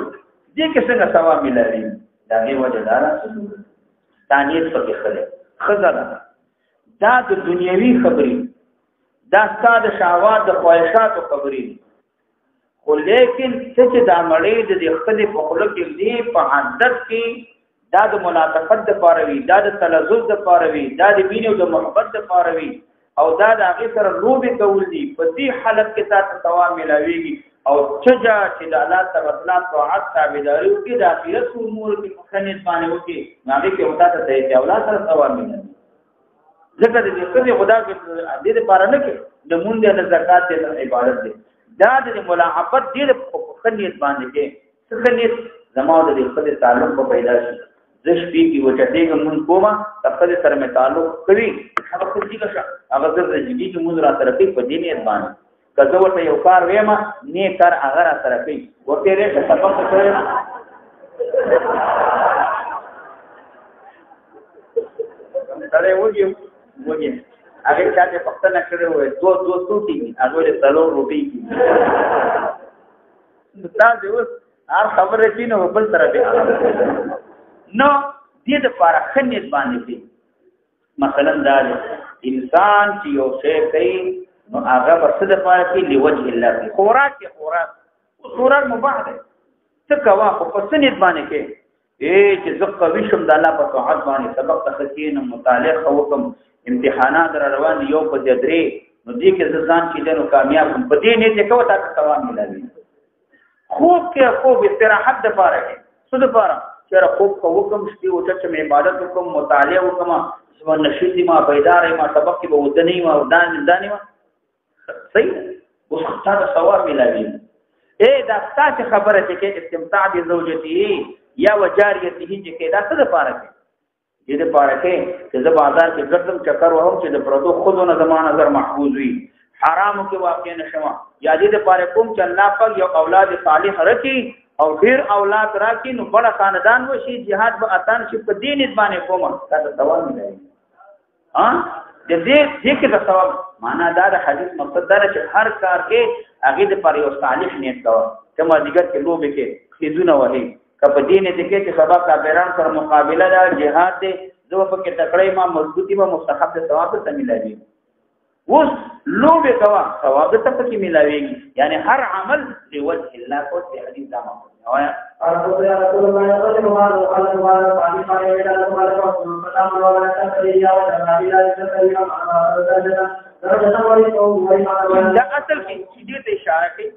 دې کې څنګه ثواب ملوي دا یې وجه دارا تانیت پکې خله خزانه دا د دنیوي خبرې دا ستاسو شهوات د خواهشاتو خبرې خو لیکن چې دا مړی د خپل په خلق کې دی په عادت کې دا د ملاطفت د پاروي دا د تلذذ د پاروي دا د مینې او د محبت د پاروي او دا د هغه سره لوبې کول دي په دې حالت کې تاسو ثواب ملاويږي او چجا چې د الله تعالی طاعت تابعداري وکړي د اخرت امور کې مخنث باندې وکړي هغه کې وتا ته د اولاد سره ثواب ملي ځکه د دې خدا کې دې لپاره نه کې د مونږ د زکات د عبادت دي دا د ملاحبت دې مخنث باندې کې څنګه زموږ د خپل تعلق په پیدا شي زش پی کی وچتېګ مون کوما خپل سره مې تعلق کوي هغه څه دي هغه د ژوند کې مون را سره په دې نه باندې کله ورته یو کار وېما نه کار هغه را سره کوي ورته یې سبق کوي سره وږي هغه چې پښتنه کړو دوه ټوټي هغه له 3 روپۍ تاسو اوس هر خبره چې نو بل طرف نو دې د لپاره خنیت باندې دي مثلا دا انسان چې یو څه کوي نو هغه ورته د لپاره کې لوجه الله خوراک مباح ده څه کوا په پسنیت باندې کې چې زق وشم د الله په طاعت باندې سبق تخکین مطالعه وکم امتحانات روان یو په درې نو دې کې ځان چې دنو کامیاب په دې نه چې کوه تاسو ثواب ملایي خوب کې خوب استراحت د لپاره کې څه د لپاره چې خوب کوم شپې او چې عبادت وکم مطالعه وکم چې نشیدي ما بیدار ما سبق کې به ودنې ما دانی ما صحیح اوس تاسو ثواب ملایي دا تاسو خبره چې استمتاع بزوجته یا وجاریته چې دا څه د لپاره کې دې لپاره کې چې د بازار کې ګرځم چکر وهم چې د پردو خودونه زمانه نظر محفوظ وي حرامو کې واقع نشم یا دې لپاره کوم چې الله پاک یو اولاد صالح رکي او ډیر اولاد راکې نو بڑا خاندان وشي jihad به اتان شي په دین باندې کوم دا ثواب ملایي د دې کې د ثواب معنا دا د حدیث مقصد دا چې هر کار کې هغه د پر یو صالح نیت کوه کما دیګر کې لوبه کې خېدونه وهي کله دین دې کې چې سبا کافرانو سره مقابله دا jihad دې زو په کې تکړه ما مضبوطی ما مستحب ثواب ته ملایي اوس لوبه کوا ثواب ته پکې ملاويږي یعنی هر عمل لوجه الله کو دې حدیث دا مقصد وایا رسول الله صلی الله علیه وسلم باندې باندې دا باندې پتا مو ولا تاسو یا ولا باندې دا اصل کې دې ته اشاره کوي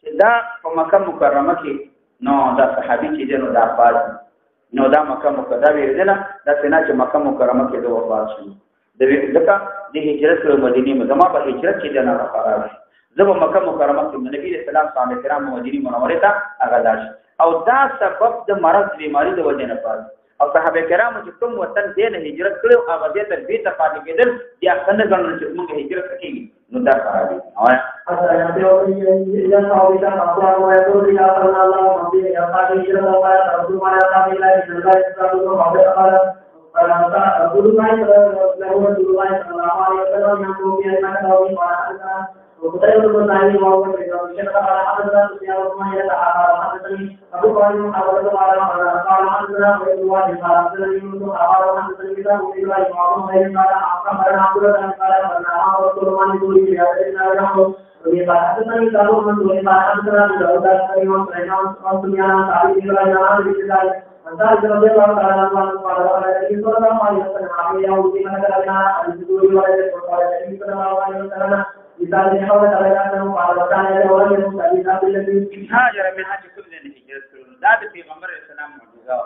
چې دا په مکه مکرمه کې نو دا صحابي چې نو دا پاز نو دا مکه مکرمه ویل دا څنګه چې مکه مکرمه کې دوه وفات شو ځکه د هجرت له مدینه زما په هجرت کې جنا راغلی زما مکه مکرمه کې نبی رسول الله صلی الله علیه وسلم مدینه منوره ته اغداش او دا سبب د مرض بیماری د وجه نه پات او صحابه کرامو چې کوم وطن دې نه هجرت کړو هغه دې ته بیت پاتې کېدل بیا څنګه ګڼل چې موږ هجرت کوي نو دا خرابې او وقتل المنعي وهو الشيخ قال حدثنا سفيان بن عيينة قال حدثني ابو بكر بن حضرة قال حدثنا عبد الله قال حدثني يونس قال حدثني كتاب في الله وعظم غير قال اخبرنا عبد الله قال حدثنا رسول الله يقول في هذا الامر قال حدثني كتاب من دون قال حدثنا داود بن سليمان سفيان قال في الله فقال رضي الله تعالى عنه قال النبي صلى الله عليه وسلم عمل يوم من كلامنا الجدول وقال النبي صلى الله عليه وسلم إذا نحو تعالى قال وكان يتولى المسلمين بالذي هاجر من حج كل الهجرة ذات في غمر السلام معجزة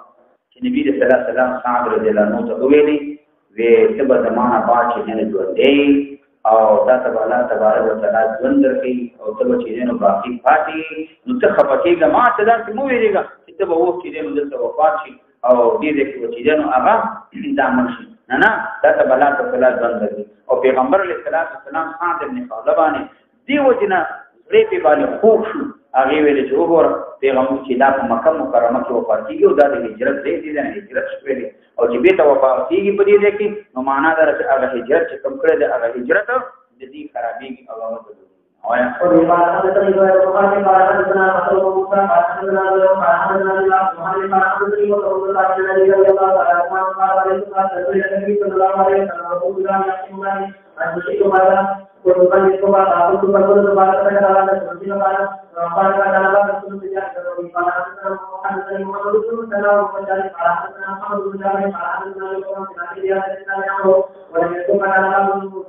النبي صلى الله عليه وسلم صعب رضي الله عنه تقولي وتبع زمانہ بعد چې جوړ دی او تاسو الله تبارک وتعالى ژوند درکې او تبع چې نو باقي پاتې نو ته خپکیږه ما ته دا مو ویریږه چې ته به وو چې نو دلته وفات شي او دې دې چې نو هغه دامن شي نه دا تبع الله تعالی ژوند درکې او پیغمبر علیه السلام صعب ابن خالد باندې دی وجنه ری په باندې خوب شو هغه ویل چې وګوره پیغمبر چې دا په مکه مکرمه کې وفات کیږي او دا د هجرت دی نه هجرت شوی او چې به ته وفات کیږي په دې کې نو معنا دا چې هغه هجرت چې کوم کړی دی هغه هجرت د دې خرابېږي او هغه ته وعن عبادة بن الصامت قال حدثنا مسعود بن موسى قال حدثنا ابو قال حدثنا محمد قال حدثني وقول الله عن النبي صلى الله عليه وسلم قال عليه الصلاه والسلام النبي صلى الله عليه وسلم رسول الله يحكم عن شيء ماذا ومن يكتب أقول فقل سبحانه وتعالى سبحانه قال قال تعالى رسول الله قال حدثنا محمد بن سلام وقال حدثنا محمد بن جابر قال حدثنا يوم بن ابي ياسر عنه ولم يكن على رسول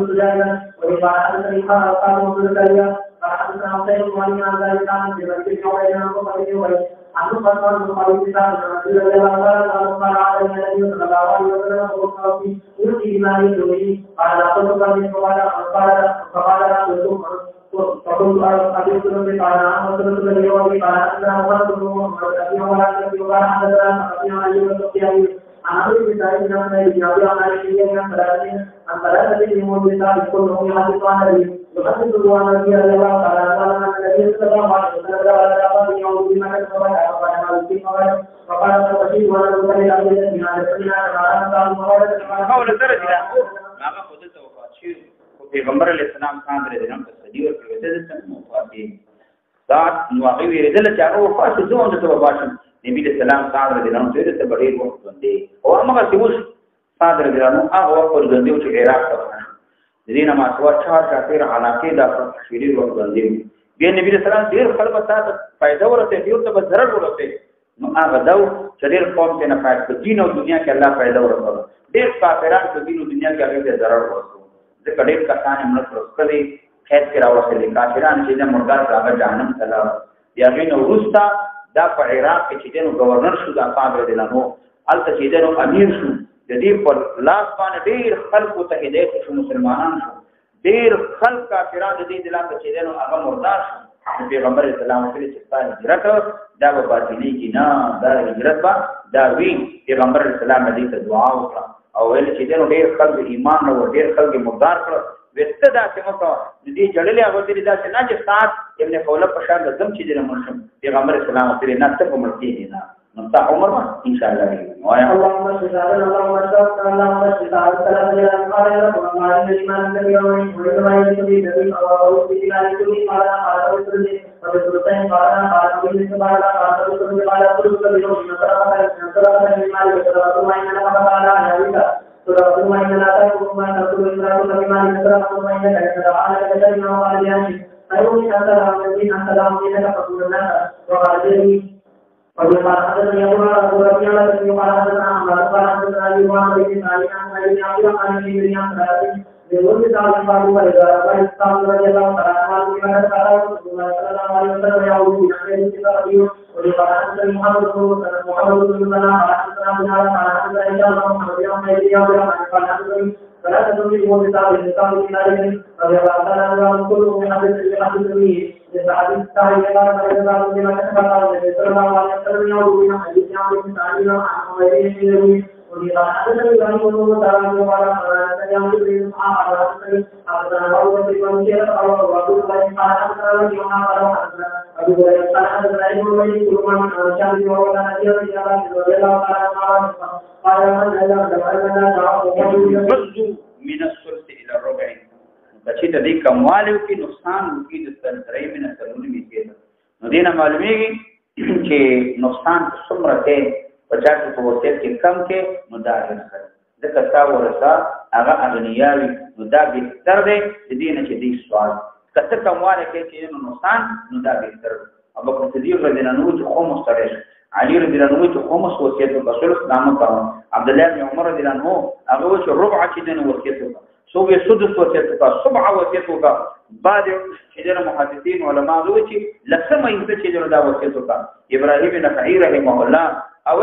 الله وقال حدثني قال رسول الله قال حدثنا حسين بن علي عن ذلك عن ابي بكر عنه قال المخالف كتاب رسول الله قال على النبي صلى الله عليه وسلم وقال يؤتي بما يدعي قال قلت فقال فقلت أبيت ربي قال أمرت ربي وبي قال أنا أمرت ربي ولا ربي وقال حدثنا ربي عن أيوب السختياني عن أبي بن سعيد بن أبي عن علي عن ثلاثة من ذلك كلهم يحدث عن النبي يحدث عن النبي صلى الله عليه وسلم أن النبي صلى الله عليه وسلم قال يوم بما كتب فقال فبشير ولا تبالي أبدا من هذا الدنيا قول درجة هغه خود ته وفات شي پیغمبر علیه السلام څنګه درې دنه تصدیق ورکړي چې څنګه وفات دي دا نو هغه ویل چې هغه وفات شو نو ته وباشم نبی رسول الله څنګه درې دنه ته ته ډېر وخت باندې او هغه څه وش څنګه درې دنه هغه ور باندې چې عراق ته دینه ما څو چار کافر علاقه دا شریف ور باندې بیا نبی رسول الله ډېر خلک ته فائدہ ورته ډېر ته ضرر ورته نو هغه دا چې ډېر قوم ته نه فائدہ په دین او دنیا کې الله فائدہ ورکړي ډېر کافرانو په دین او دنیا کې هغه ضرر ورکړي ځکه ډېر کسان یې موږ ورکړي خیر کې راوړل کافرانو چې د مردار راغ جهنم سره بیا غوښنه ورستا دا په عراق کې چې دنو گورنر شو دا صاحب دلانو الته چې دنو امیر شو د دې په لاس باندې ډېر خلکو ته هدایت شو مسلمانان شو ډېر خلک کافرانو د دې دلانو چې دنو هغه مردار شو پیغمبر اسلام کې چې ستاسو هجرت دا به باطلی کې نه دا هجرت با دا وی پیغمبر اسلام دې ته دعا وکړه او ویل چې دنو ډېر خلک ایمان او ډېر خلک مردار کړ وسته دا چې مو دې جړلې هغه دې دا چې نه چې سات ابن خوله په شان د زم چې دې مرشم پیغمبر اسلام کې نه څه کوم کې نه نو تا عمر ما ان شاء الله وای اللهم صل على اللهم صل على محمد وعلى آله وصحبه وسلم النبي وعلى النبي او في الله كل قال قال رسول الله وبسلطان قال قال ابن سبحان قال رسول الله قال كل يوم نصر ما يصرف ما إننا قال عليك سورة ما إننا تقول ما تقول إسرائيل بما يصرف ما إننا على كتابنا وقال ياشي أيوم سلام الذين سلام إنك رسول الله وقال لي وقال حدثني أبو بكر رضي الله عنه قال حدثنا عمر قال حدثنا أبي بكر بن سعيد عن أبي عبد الله عن ابن عباس يقول تعالى قال وإذا قال رضي الله تعالى عنه قال رسول الله صلى الله عليه وسلم يعود من خير الكتاب وقال حدثني محمد بن سلام قال حدثنا ابن عباس قال حدثنا إن شاء الله محمد بن عباس قال حدثني فلا تدري هو كتاب الكتاب من عليه رضي الله تعالى عنه كل من حدث به لحديث صحيح قال فإذا بما كتب الله صلى الله عليه وسلم يعود من حديث عمرو بن سعيد عن حميد وقال حدثني ابراهيم بن مطهر قال حدثني عمرو بن اسحاق قال حدثنا ابو بكر بن شيخ قال وابو بكر قال حدثنا يوحنا قال حدثنا ابو هريره قال حدثنا ابن وليد بن شام بن وقال حدثنا رضي الله تعالى عنه قال من لا من الثلث الى الربع بچی د دې کموالو کې نقصان وکړي د سرې من سرونه میږي نو دینه معلومیږي چې نقصان څومره دی په چا کې په وخت کې کم کې نو دا راځي ځکه تا ورسا هغه اغنیاوي نو دا به تر دې د دینه چې دې سوال کته کمواله کې چې نو نقصان نو دا به تر ابو بکر صدیق رضی الله عنه چې خمس ترش علي رضی الله عنه چې خمس وصیت رسول اسلام کاوه عبد الله بن عمر رضی الله عنه هغه چې ربع چې دنه وصیت سو به سدس وصیت کا سبع وصیت کا بعد چې محدثین علما دوی چې لسمه یې چې دا وصیت کا ابراهیم نخعی رحمه الله او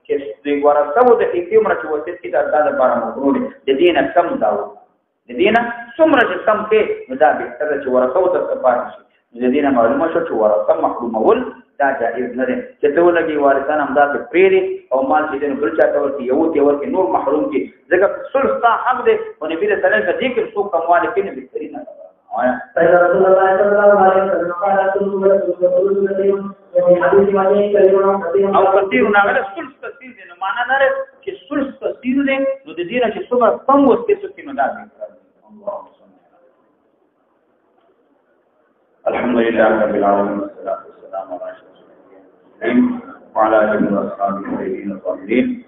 چې د ورثو د حکم راځي وصیت کې د انداز لپاره مقرور دي د دینه کم داو د دینه څومره چې کم کې دا به تر چې ورثو ته سپارښت شي د دینه معلومه شو چې ورثه محرومول دا جائز نه دي چې ته ولګي وارثان همدا په پریری او مال چې دنه بل چاته ورته یو ته ورته نور محروم کی ځکه صلح حق دي او نبی رسول الله دې کې څوک کمواله کې نه بهترینه آیا فإن رسول الله صلى الله عليه وسلم قال ثلث كثير وفي حديث معنى كثير او کثیر ناغله ثلث کثیر دی نو معنا نه چې ثلث کثیر دی نو د دې نه چې څومره کم وسته څه کې مدار دي الحمد لله رب العالمين والصلاه والسلام على اشرف الانبياء وعلى اله وصحبه الطاهرين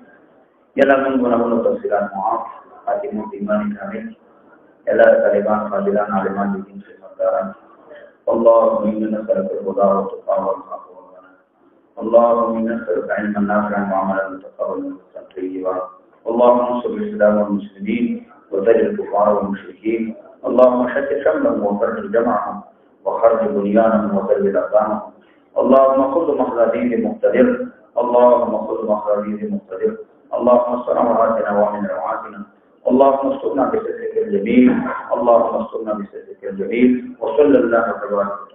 يلا من غنمون تفسيرات معاف خاتم الإيمان كامل يلا طالبان فاضلان عالمان دين سے مداران اللهم إنا نسألك الهدى والتقى والعفو والغنى اللهم إنا نسألك علما نافعا وعملا متقبلا ورزقا طيبا اللهم انصر الإسلام والمسلمين وذل الكفار والمشركين اللهم شتت شملهم وفرج جمعهم وخرج بنيانهم وذل أقدامهم اللهم خذ مخرجين مقتدر اللهم خذ مخرجين مقتدر اللهم استر عوراتنا وامن روعاتنا اللهم استرنا بسترك الجميل اللهم استرنا بسترك الجميل وصلى الله تبارك وتعالى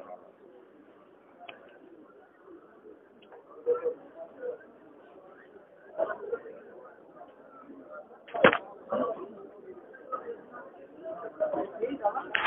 Thank you.